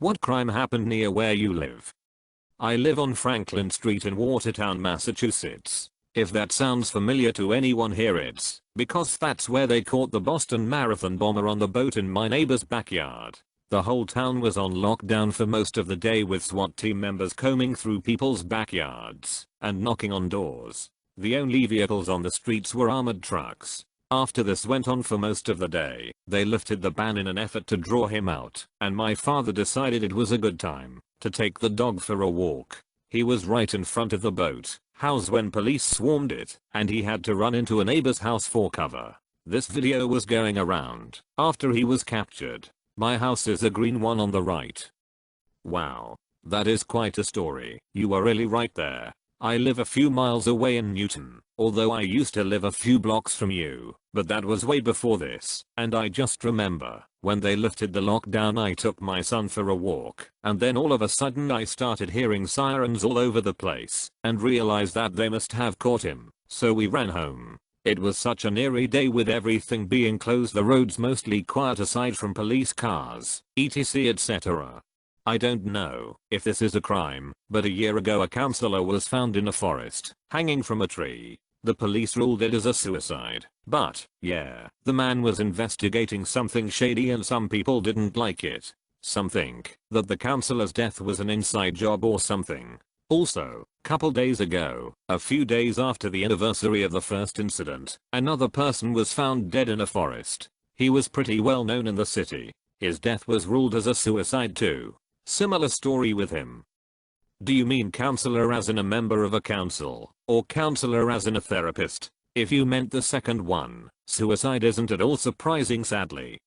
What crime happened near where you live? I live on Franklin Street in Watertown, Massachusetts. If that sounds familiar to anyone here, it's because that's where they caught the Boston Marathon bomber on the boat in my neighbor's backyard. The whole town was on lockdown for most of the day, with SWAT team members combing through people's backyards and knocking on doors. The only vehicles on the streets were armored trucks. After this went on for most of the day, they lifted the ban in an effort to draw him out, and my father decided it was a good time to take the dog for a walk. He was right in front of the boat house when police swarmed it, and he had to run into a neighbor's house for cover. This video was going around after he was captured. My house is a green one on the right. Wow. That is quite a story. You are really right there. I live a few miles away in Newton, although I used to live a few blocks from you, but that was way before this, and I just remember, when they lifted the lockdown I took my son for a walk, and then all of a sudden I started hearing sirens all over the place, and realized that they must have caught him, so we ran home. It was such an eerie day with everything being closed, the roads mostly quiet aside from police cars, etc etc. I don't know if this is a crime, but a year ago a counselor was found in a forest, hanging from a tree. The police ruled it as a suicide, but, yeah, the man was investigating something shady and some people didn't like it. Some think that the counselor's death was an inside job or something. Also, couple days ago, a few days after the anniversary of the first incident, another person was found dead in a forest. He was pretty well known in the city. His death was ruled as a suicide too. Similar story with him. Do you mean counselor as in a member of a council, or counselor as in a therapist? If you meant the second one, suicide isn't at all surprising, sadly.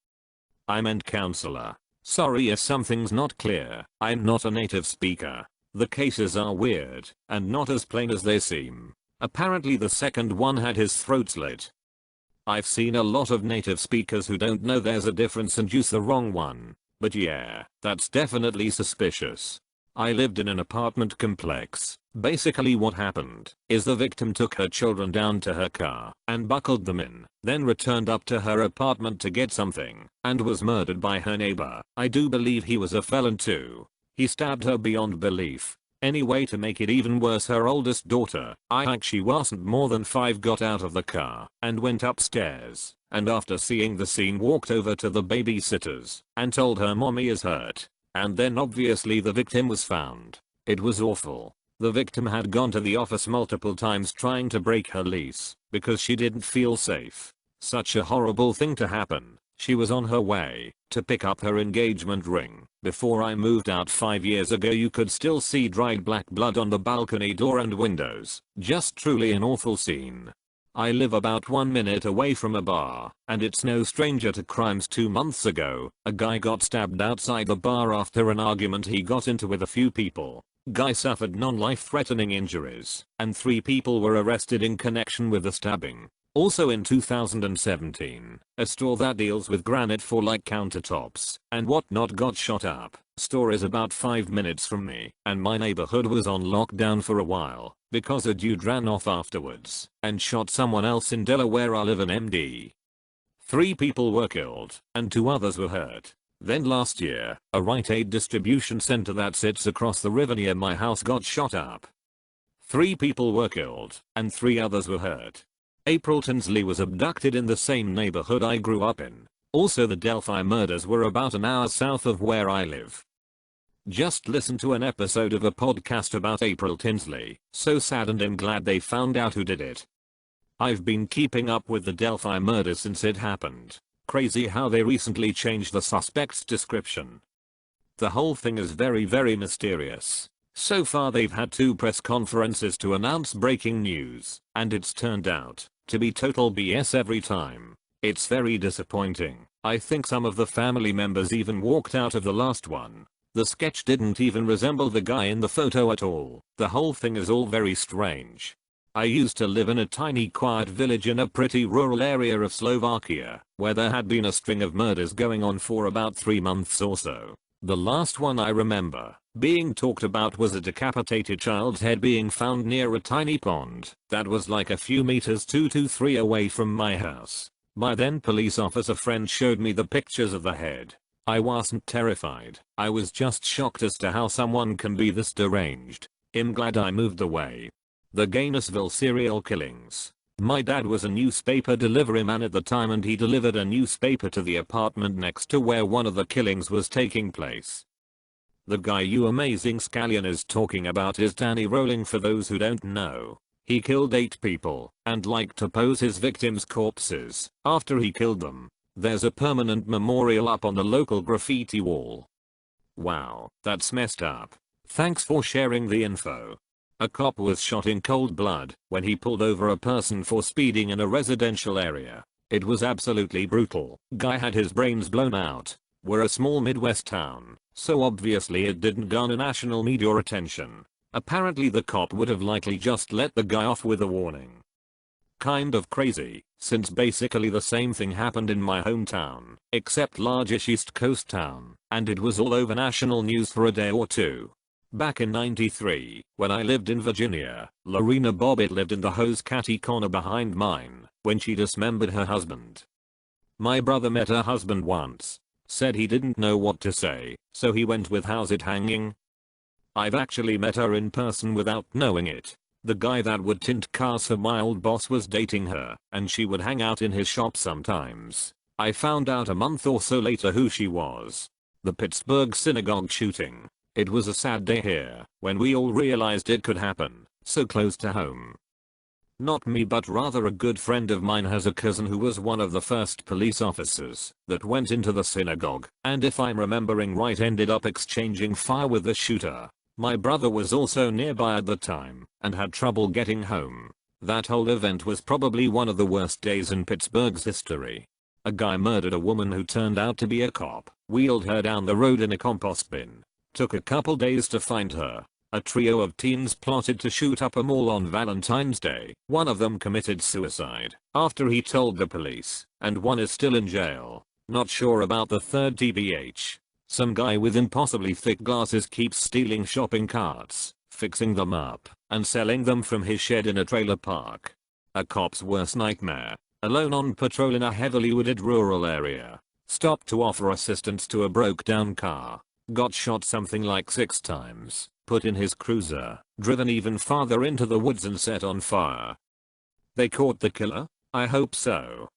I meant counselor. Sorry if something's not clear, I'm not a native speaker. The cases are weird, and not as plain as they seem. Apparently the second one had his throat slit. I've seen a lot of native speakers who don't know there's a difference and use the wrong one. But yeah, that's definitely suspicious. I lived in an apartment complex. Basically what happened is the victim took her children down to her car and buckled them in, then returned up to her apartment to get something, and was murdered by her neighbor. I do believe he was a felon too. He stabbed her beyond belief. Anyway, to make it even worse, her oldest daughter, I think she wasn't more than 5, got out of the car and went upstairs, and after seeing the scene walked over to the babysitters and told her mommy is hurt. And then obviously the victim was found. It was awful. The victim had gone to the office multiple times trying to break her lease because she didn't feel safe. Such a horrible thing to happen. She was on her way to pick up her engagement ring. Before I moved out 5 years ago, you could still see dried black blood on the balcony door and windows. Just truly an awful scene. I live about 1 minute away from a bar, and it's no stranger to crimes. 2 months ago, a guy got stabbed outside the bar after an argument he got into with a few people. Guy suffered non-life-threatening injuries, and 3 people were arrested in connection with the stabbing. Also in 2017, a store that deals with granite for like countertops and whatnot got shot up. Store is about 5 minutes from me, and my neighborhood was on lockdown for a while because a dude ran off afterwards and shot someone else in Delaware. I live in MD. 3 people were killed and 2 others were hurt. Then last year, a Rite Aid distribution center that sits across the river near my house got shot up. 3 people were killed and 3 others were hurt. April Tinsley was abducted in the same neighborhood I grew up in. Also, the Delphi murders were about an hour south of where I live. Just listened to an episode of a podcast about April Tinsley. So sad, and I'm glad they found out who did it. I've been keeping up with the Delphi murder since it happened. Crazy how they recently changed the suspect's description. The whole thing is very mysterious. So far they've had 2 press conferences to announce breaking news, and it's turned out to be total BS every time. It's very disappointing. I think some of the family members even walked out of the last one. The sketch didn't even resemble the guy in the photo at all. The whole thing is all very strange. I used to live in a tiny quiet village in a pretty rural area of Slovakia, where there had been a string of murders going on for about 3 months or so. The last one I remember being talked about was a decapitated child's head being found near a tiny pond that was like a few meters 2 to 3 away from my house. My then police officer friend showed me the pictures of the head. I wasn't terrified, I was just shocked as to how someone can be this deranged. I'm glad I moved away. The Gainesville serial killings. My dad was a newspaper delivery man at the time and he delivered a newspaper to the apartment next to where one of the killings was taking place. The guy you amazing scallion is talking about is Danny Rolling, for those who don't know. He killed 8 people and liked to pose his victims' corpses after he killed them. There's a permanent memorial up on the local graffiti wall. Wow, that's messed up. Thanks for sharing the info. A cop was shot in cold blood when he pulled over a person for speeding in a residential area. It was absolutely brutal. Guy had his brains blown out. We're a small Midwest town, so obviously it didn't garner national media attention. Apparently the cop would have likely just let the guy off with a warning. Kind of crazy, since basically the same thing happened in my hometown, except large-ish East Coast town, and it was all over national news for a day or two. Back in '93, when I lived in Virginia, Lorena Bobbitt lived in the hose catty corner behind mine when she dismembered her husband. My brother met her husband once, said he didn't know what to say, so he went with "how's it hanging?" I've actually met her in person without knowing it. The guy that would tint cars for my old boss was dating her, and she would hang out in his shop sometimes. I found out a month or so later who she was. The Pittsburgh synagogue shooting. It was a sad day here, when we all realized it could happen, so close to home. Not me, but rather a good friend of mine has a cousin who was one of the first police officers that went into the synagogue, and if I'm remembering right ended up exchanging fire with the shooter. My brother was also nearby at the time, and had trouble getting home. That whole event was probably one of the worst days in Pittsburgh's history. A guy murdered a woman who turned out to be a cop, wheeled her down the road in a compost bin. Took a couple days to find her. A trio of teens plotted to shoot up a mall on Valentine's Day. One of them committed suicide after he told the police, and one is still in jail. Not sure about the third tbh. Some guy with impossibly thick glasses keeps stealing shopping carts, fixing them up, and selling them from his shed in a trailer park. A cop's worst nightmare. Alone on patrol in a heavily wooded rural area. Stopped to offer assistance to a broke down car. Got shot something like 6 times. Put in his cruiser, driven even farther into the woods and set on fire. They caught the killer? I hope so.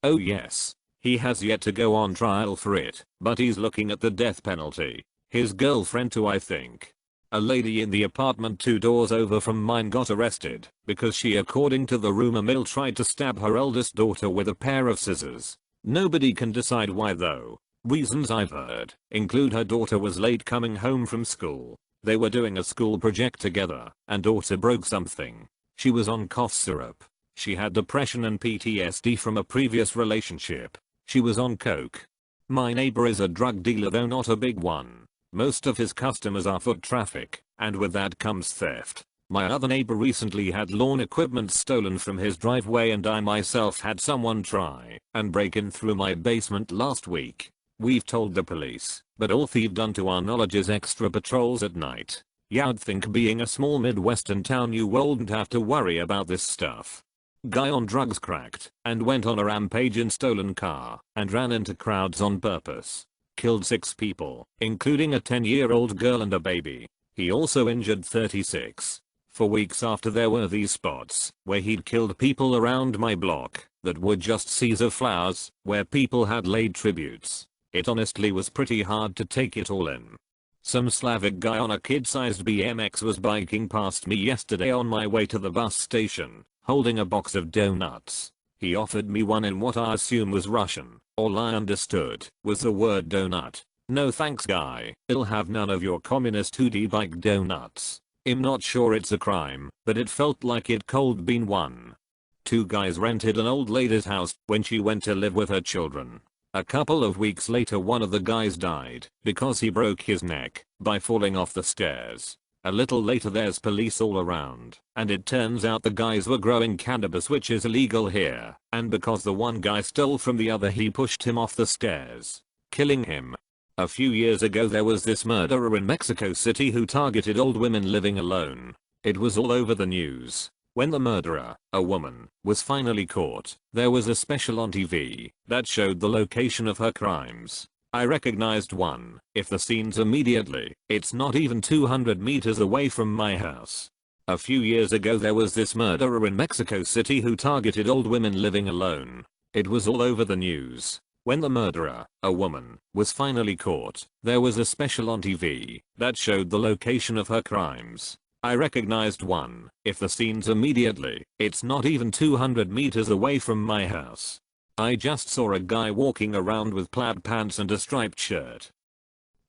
Oh yes. He has yet to go on trial for it, but he's looking at the death penalty. His girlfriend too, I think. A lady in the apartment 2 doors over from mine got arrested because she, according to the rumor mill, tried to stab her eldest daughter with a pair of scissors. Nobody can decide why though. Reasons I've heard include her daughter was late coming home from school. They were doing a school project together, and daughter broke something. She was on cough syrup. She had depression and PTSD from a previous relationship. She was on coke. My neighbor is a drug dealer, though not a big one. Most of his customers are foot traffic, and with that comes theft. My other neighbor recently had lawn equipment stolen from his driveway, and I myself had someone try and break in through my basement last week. We've told the police, but all they've done to our knowledge is extra patrols at night. You'd think being a small Midwestern town you wouldn't have to worry about this stuff. Guy on drugs cracked and went on a rampage in stolen car and ran into crowds on purpose. Killed 6 people, including a 10-year-old girl and a baby. He also injured 36. For weeks after there were these spots where he'd killed people around my block that were just seas of flowers where people had laid tributes. It honestly was pretty hard to take it all in. Some Slavic guy on a kid-sized BMX was biking past me yesterday on my way to the bus station, holding a box of donuts. He offered me one in what I assume was Russian. All I understood was the word donut. No thanks, guy. I'll have none of your communist hoodie bike donuts. I'm not sure it's a crime, but it felt like it cold been one. 2 guys rented an old lady's house when she went to live with her children. A couple of weeks later one of the guys died because he broke his neck by falling off the stairs. A little later there's police all around, and it turns out the guys were growing cannabis, which is illegal here, and because the one guy stole from the other he pushed him off the stairs, killing him. A few years ago there was this murderer in Mexico City who targeted old women living alone. It was all over the news. When the murderer, a woman, was finally caught, there was a special on TV that showed the location of her crimes. I recognized one. If the scenes immediately, it's not even 200 meters away from my house. A few years ago there was this murderer in Mexico City who targeted old women living alone. It was all over the news. When the murderer, a woman, was finally caught, there was a special on TV that showed the location of her crimes. I recognized one. If the scenes immediately, it's not even 200 meters away from my house. I just saw a guy walking around with plaid pants and a striped shirt.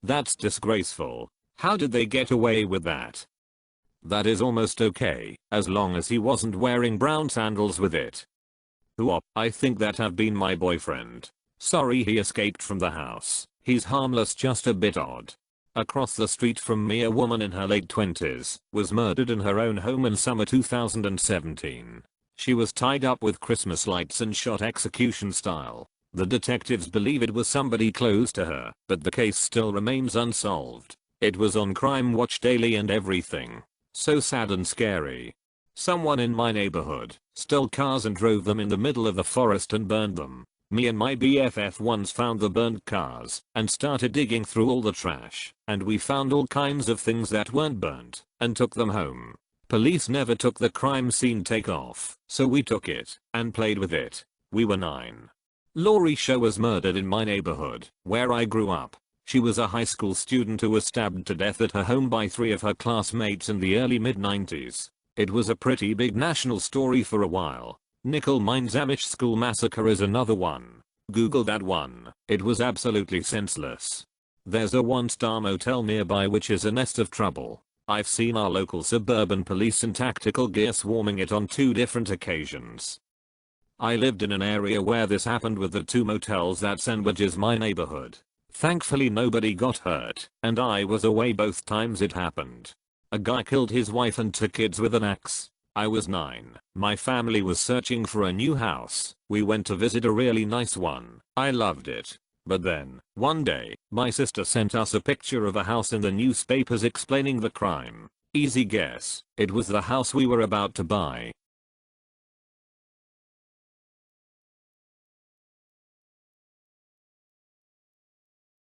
That's disgraceful. How did they get away with that? That is almost okay, as long as he wasn't wearing brown sandals with it. I think that have been my boyfriend. Sorry he escaped from the house. He's harmless, just a bit odd. Across the street from me, a woman in her late 20s was murdered in her own home in summer 2017. She was tied up with Christmas lights and shot execution style. The detectives believe it was somebody close to her, but the case still remains unsolved. It was on Crime Watch Daily and everything. So sad and scary. Someone in my neighborhood stole cars and drove them in the middle of the forest and burned them. Me and my BFF once found the burned cars and started digging through all the trash, and we found all kinds of things that weren't burnt and took them home. Police never took the crime scene takeoff, so we took it and played with it. We were 9. Laurie Shaw was murdered in my neighborhood, where I grew up. She was a high school student who was stabbed to death at her home by 3 of her classmates in the early mid-90s. It was a pretty big national story for a while. Nickel Mines Amish School Massacre is another one. Google that one. It was absolutely senseless. There's a 1-star motel nearby which is a nest of trouble. I've seen our local suburban police in tactical gear swarming it on 2 different occasions. I lived in an area where this happened with the 2 motels that sandwiches my neighborhood. Thankfully nobody got hurt, and I was away both times it happened. A guy killed his wife and 2 kids with an axe. I was 9. My family was searching for a new house. We went to visit a really nice one. I loved it. But then, one day, my sister sent us a picture of a house in the newspapers explaining the crime. Easy guess, it was the house we were about to buy.